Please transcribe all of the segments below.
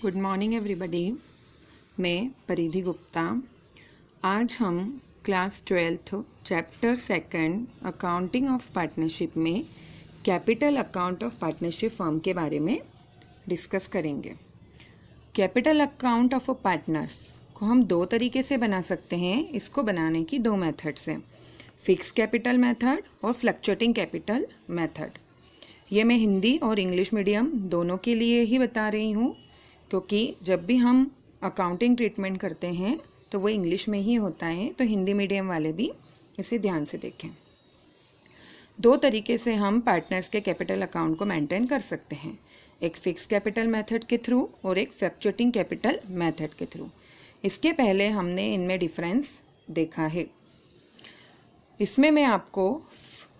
Good morning everybody. मैं परिधि गुप्ता। आज हम class 12th chapter 2 accounting of partnership में capital account of partnership firm के बारे में डिस्कस करेंगे। कैपिटल अकाउंट ऑफ पार्टनर्स को हम दो तरीके से बना सकते हैं। इसको बनाने की दो मेथड्स हैं, फिक्स कैपिटल मेथड और फ्लक्चुएटिंग कैपिटल मेथड। ये मैं हिंदी और इंग्लिश मीडियम दोनों के लिए ही बता रही हूँ, क्योंकि जब भी हम अकाउंटिंग ट्रीटमेंट करते हैं तो वो इंग्लिश में ही होता है, तो हिंदी मीडियम वाले भी इसे ध्यान से देखें। दो तरीके से हम पार्टनर्स के कैपिटल अकाउंट को मेंटेन कर सकते हैं, एक फिक्स कैपिटल मेथड के थ्रू और एक फ्लक्चुएटिंग कैपिटल मेथड के थ्रू। इसके पहले हमने इनमें डिफरेंस देखा है। इसमें मैं आपको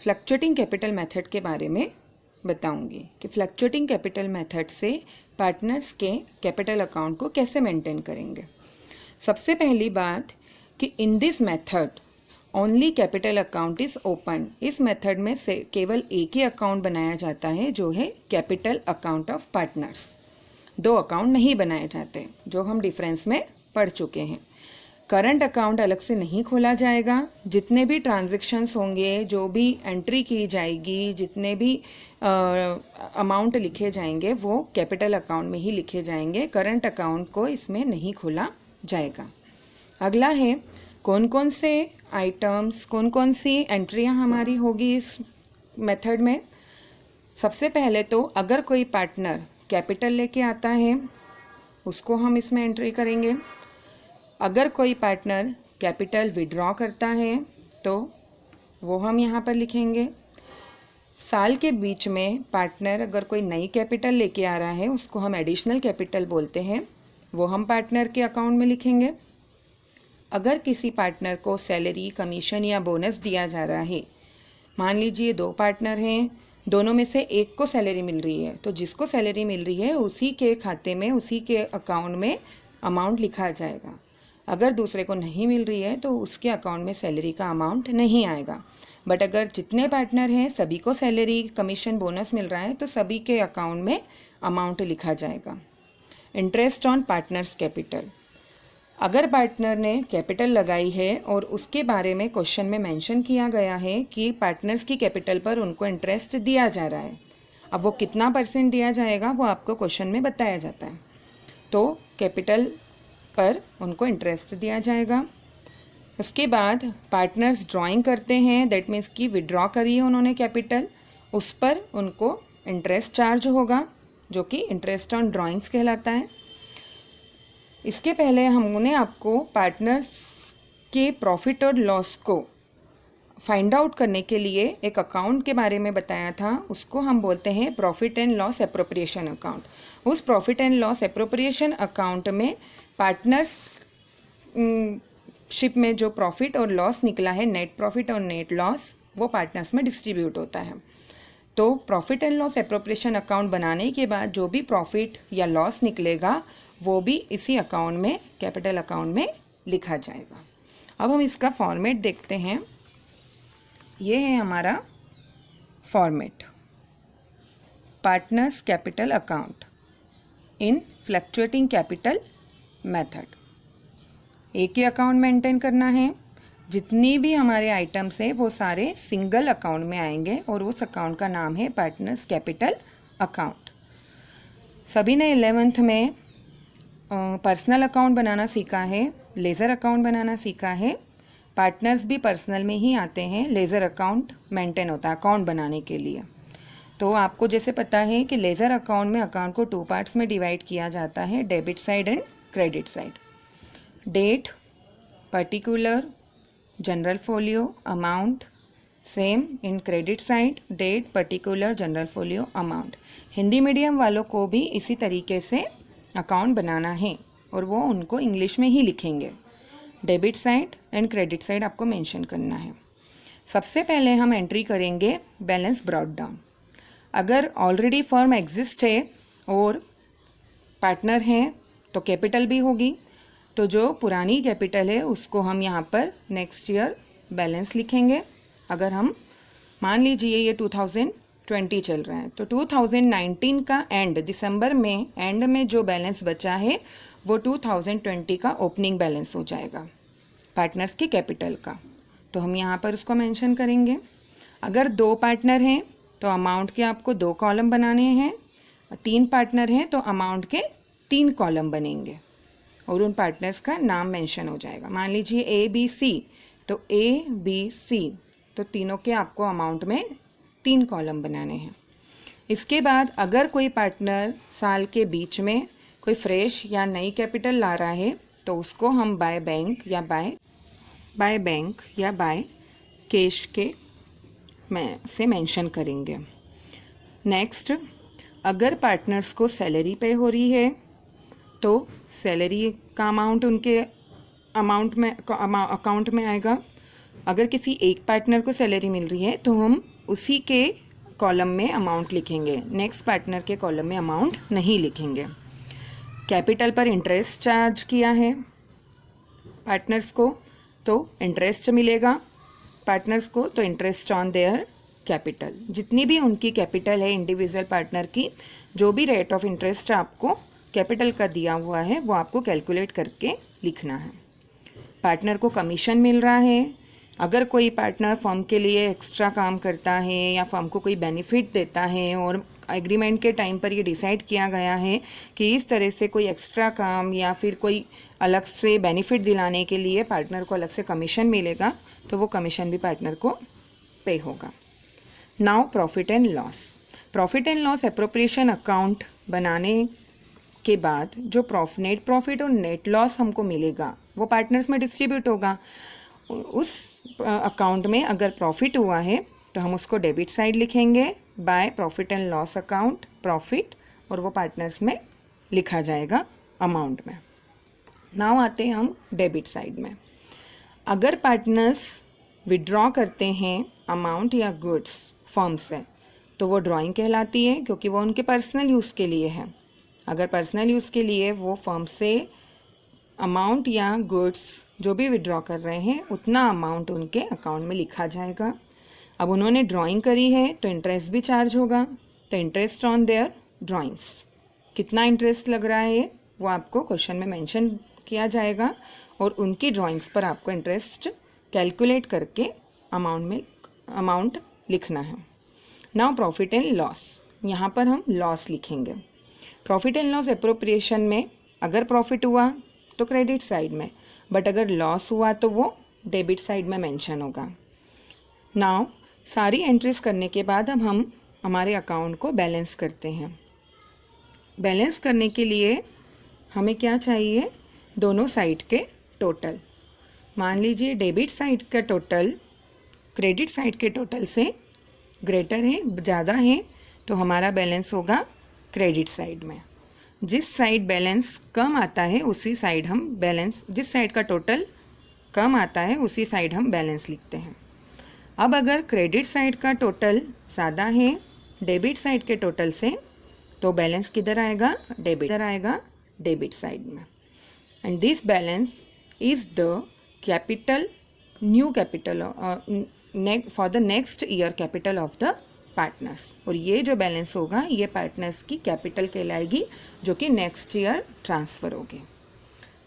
फ्लक्चुएटिंग कैपिटल मेथड के बारे में बताऊंगी कि फ्लक्चुएटिंग कैपिटल मेथड से पार्टनर्स के कैपिटल अकाउंट को कैसे मेंटेन करेंगे। सबसे पहली बात कि in this method only capital account is open. इस मेथड में से केवल एक ही अकाउंट बनाया जाता है, जो है कैपिटल अकाउंट ऑफ पार्टनर्स। दो अकाउंट नहीं बनाए जाते, जो हम डिफरेंस में पढ़ चुके हैं। करंट अकाउंट अलग से नहीं खोला जाएगा। जितने भी ट्रांजैक्शंस होंगे, जो भी एंट्री की जाएगी, जितने भी अमाउंट लिखे जाएंगे, वो कैपिटल अकाउंट में ही लिखे जाएंगे। करंट अकाउंट को इसमें नहीं खोला जाएगा। अगला है कौन कौन से आइटम्स, कौन कौन सी एंट्रियां हमारी होगी इस मेथड में। सबसे पहले तो अगर कोई पार्टनर कैपिटल लेके आता है, उसको हम इसमें एंट्री करेंगे। अगर कोई पार्टनर कैपिटल विड्रॉ करता है तो वो हम यहाँ पर लिखेंगे। साल के बीच में पार्टनर अगर कोई नई कैपिटल लेके आ रहा है, उसको हम एडिशनल कैपिटल बोलते हैं, वो हम पार्टनर के अकाउंट में लिखेंगे। अगर किसी पार्टनर को सैलरी, कमीशन या बोनस दिया जा रहा है, मान लीजिए दो पार्टनर हैं, दोनों में से एक को सैलरी मिल रही है, तो जिसको सैलरी मिल रही है उसी के खाते में, उसी के अकाउंट में अमाउंट लिखा जाएगा। अगर दूसरे को नहीं मिल रही है तो उसके अकाउंट में सैलरी का अमाउंट नहीं आएगा। बट अगर जितने पार्टनर हैं सभी को सैलरी, कमीशन, बोनस मिल रहा है, तो सभी के अकाउंट में अमाउंट लिखा जाएगा। Interest on partners capital. अगर पार्टनर ने कैपिटल लगाई है और उसके बारे में क्वेश्चन में मेंशन किया गया है कि पार्टनर्स की कैपिटल पर उनको इंटरेस्ट दिया जा रहा है, अब वो कितना % दिया जाएगा वो आपको क्वेश्चन में बताया जाता है। तो कैपिटल पर उनको इंटरेस्ट दिया जाएगा। उसके बाद पार्टनर्स ड्राइंग करते हैं, दैट मीन्स कि विड्रॉ करी है उन्होंने कैपिटल, उस पर उनको इंटरेस्ट चार्ज होगा, जो कि इंटरेस्ट ऑन ड्राइंग्स कहलाता है। इसके पहले हमने आपको पार्टनर्स के प्रॉफिट और लॉस को फाइंड आउट करने के लिए एक अकाउंट के बारे में बताया था, उसको हम बोलते हैं profit and loss appropriation account. उस profit and loss appropriation account में पार्टनर्स शिप में जो प्रॉफिट और लॉस निकला है, नेट प्रॉफिट और नेट लॉस, वो पार्टनर्स में डिस्ट्रीब्यूट होता है। तो profit and loss appropriation account बनाने के बाद जो भी प्रॉफिट या लॉस निकलेगा वो भी इसी अकाउंट में, कैपिटल अकाउंट में लिखा जाएगा। अब हम इसका फॉर्मेट देखते हैं। ये है हमारा format, partners capital account in fluctuating capital method. एक ही अकाउंट मेंटेन करना है। जितनी भी हमारे आइटम्स हैं वो सारे सिंगल अकाउंट में आएंगे और उस अकाउंट का नाम है पार्टनर्स कैपिटल अकाउंट। सभी ने 11th में पर्सनल अकाउंट बनाना सीखा है, लेज़र अकाउंट बनाना सीखा है। पार्टनर्स भी पर्सनल में ही आते हैं, लेज़र अकाउंट मेंटेन होता है अकाउंट बनाने के लिए। तो आपको जैसे पता है कि लेज़र अकाउंट में अकाउंट को 2 पार्ट्स में डिवाइड किया जाता है, debit side and credit side. Date, particular, general folio, amount, same in credit side, date, particular, general folio, amount. Hindi medium वालों को भी इसी तरीके से अकाउंट बनाना है और वो उनको इंग्लिश में ही लिखेंगे। Debit side and credit side आपको मेंशन करना है। सबसे पहले हम एंट्री करेंगे बैलेंस ब्रॉट डाउन। अगर ऑलरेडी फर्म एग्जिस्ट है और पार्टनर हैं तो कैपिटल भी होगी, तो जो पुरानी कैपिटल है उसको हम यहाँ पर नेक्स्ट ईयर बैलेंस लिखेंगे। अगर हम मान लीजिए ये 20 चल रहा है, तो 2019 का एंड दिसंबर में एंड में जो बैलेंस बचा है वो 2020 का ओपनिंग बैलेंस हो जाएगा पार्टनर्स की कैपिटल का। तो हम यहाँ पर उसको मेंशन करेंगे। अगर 2 पार्टनर हैं तो अमाउंट के आपको 2 कॉलम बनाने हैं, 3 पार्टनर हैं तो अमाउंट के 3 कॉलम बनेंगे और उन पार्टनर्स का नाम मेंशन हो जाएगा। मान लीजिए ए बी सी, तो ए बी सी, तो तीनों के आपको अमाउंट में 3 कॉलम बनाने हैं। इसके बाद अगर कोई पार्टनर साल के बीच में कोई फ्रेश या नई कैपिटल ला रहा है तो उसको हम बाय बैंक या बाय कैश के से मेंशन करेंगे। नेक्स्ट, अगर पार्टनर्स को सैलरी पे हो रही है तो सैलरी का अमाउंट उनके अकाउंट में आएगा। अगर किसी एक पार्टनर को सैलरी मिल रही है तो हम उसी के कॉलम में अमाउंट लिखेंगे, नेक्स्ट पार्टनर के कॉलम में अमाउंट नहीं लिखेंगे। कैपिटल पर इंटरेस्ट चार्ज किया है पार्टनर्स को तो इंटरेस्ट मिलेगा पार्टनर्स को, तो इंटरेस्ट ऑन देयर कैपिटल। जितनी भी उनकी कैपिटल है इंडिविजुअल पार्टनर की, जो भी रेट ऑफ इंटरेस्ट आपको कैपिटल का दिया हुआ है वो आपको कैलकुलेट करके लिखना है। पार्टनर को कमीशन मिल रहा है। अगर कोई पार्टनर फर्म के लिए एक्स्ट्रा काम करता है या फर्म को कोई बेनिफिट देता है और एग्रीमेंट के टाइम पर ये डिसाइड किया गया है कि इस तरह से कोई एक्स्ट्रा काम या फिर कोई अलग से बेनिफिट दिलाने के लिए पार्टनर को अलग से कमीशन मिलेगा, तो वो कमीशन भी पार्टनर को पे होगा। Now profit and loss. Profit and loss appropriation account बनाने के बाद जो नेट प्रॉफिट और नेट लॉस हमको मिलेगा वो पार्टनर्स में डिस्ट्रीब्यूट होगा। उस अकाउंट में अगर प्रॉफिट हुआ है तो हम उसको डेबिट साइड लिखेंगे by profit and loss account profit, और वो पार्टनर्स में लिखा जाएगा अमाउंट में। नाउ आते हैं हम डेबिट साइड में। अगर पार्टनर्स विड्रॉ करते हैं अमाउंट या गुड्स फर्म से तो वो ड्राइंग कहलाती है क्योंकि वो उनके पर्सनल यूज़ के लिए है। अगर पर्सनल यूज़ के लिए वो फर्म से अमाउंट या गुड्स जो भी विड्रॉ कर रहे हैं उतना अमाउंट उनके अकाउंट में लिखा जाएगा। अब उन्होंने ड्राइंग करी है तो इंटरेस्ट भी चार्ज होगा, तो इंटरेस्ट ऑन देयर ड्राइंग्स। कितना इंटरेस्ट लग रहा है वो आपको क्वेश्चन में मेंशन किया जाएगा और उनकी ड्राइंग्स पर आपको इंटरेस्ट कैलकुलेट करके अमाउंट लिखना है। नाउ प्रॉफिट एंड लॉस, यहाँ पर हम लॉस लिखेंगे। प्रॉफिट एंड लॉस एप्रोप्रिएशन में अगर प्रॉफिट हुआ तो क्रेडिट साइड में, बट अगर लॉस हुआ तो वो डेबिट साइड में मेंशन होगा। नाउ सारी एंट्रीज करने के बाद अब हम हमारे अकाउंट को बैलेंस करते हैं। बैलेंस करने के लिए हमें क्या चाहिए, दोनों साइड के टोटल। मान लीजिए डेबिट साइड का टोटल क्रेडिट साइड के टोटल से ग्रेटर है, ज़्यादा है, तो हमारा बैलेंस होगा क्रेडिट साइड में। जिस साइड बैलेंस कम आता है उसी साइड हम बैलेंस, जिस साइड का टोटल कम आता है उसी साइड हम बैलेंस लिखते हैं। अब अगर क्रेडिट साइड का टोटल ज़्यादा है डेबिट साइड के टोटल से, तो बैलेंस किधर आएगा, डेबिट साइड में। And this balance is the capital, new capital for the next year capital of the partners. और ये जो बैलेंस होगा ये पार्टनर्स की कैपिटल कहलाएगी जो कि नेक्स्ट ईयर ट्रांसफ़र होगी।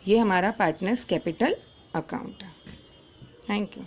ये हमारा पार्टनर्स कैपिटल अकाउंट है। Thank you.